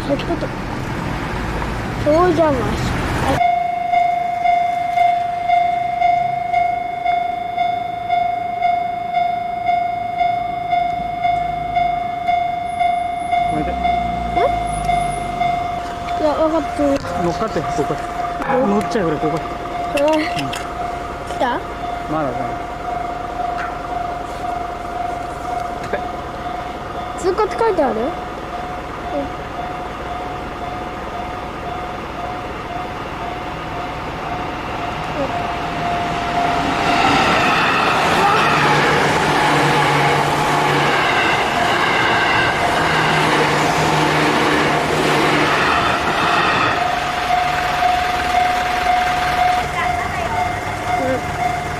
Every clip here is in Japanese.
そうじゃます。ごめんね。いや、分かってる。乗っかって、ここ。乗っちゃうから、ここ。これ、来た？まだだ。通過って書いてある？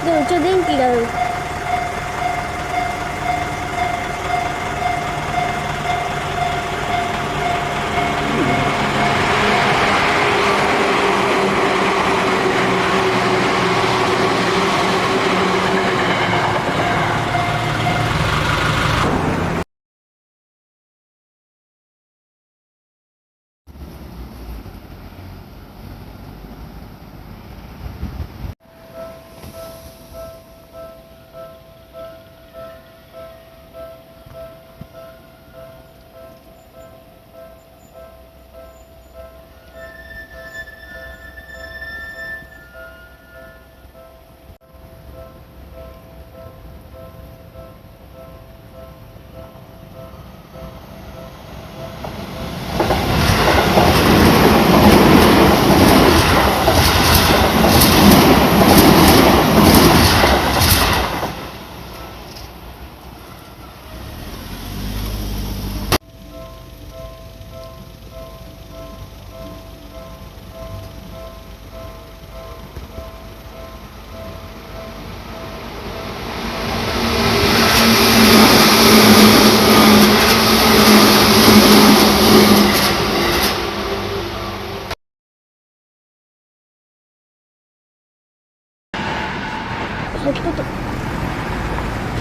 でも電気だよ。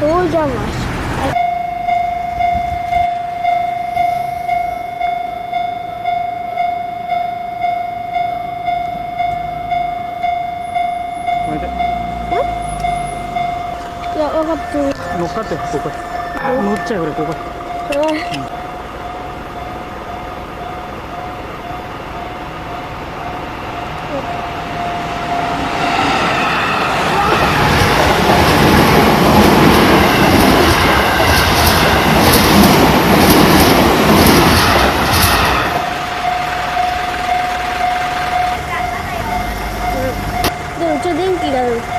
そうじゃます。ごめんね。いや、分かってる。乗っかって、ここ。乗っちゃうから、ここ。これ、でも電気だよ。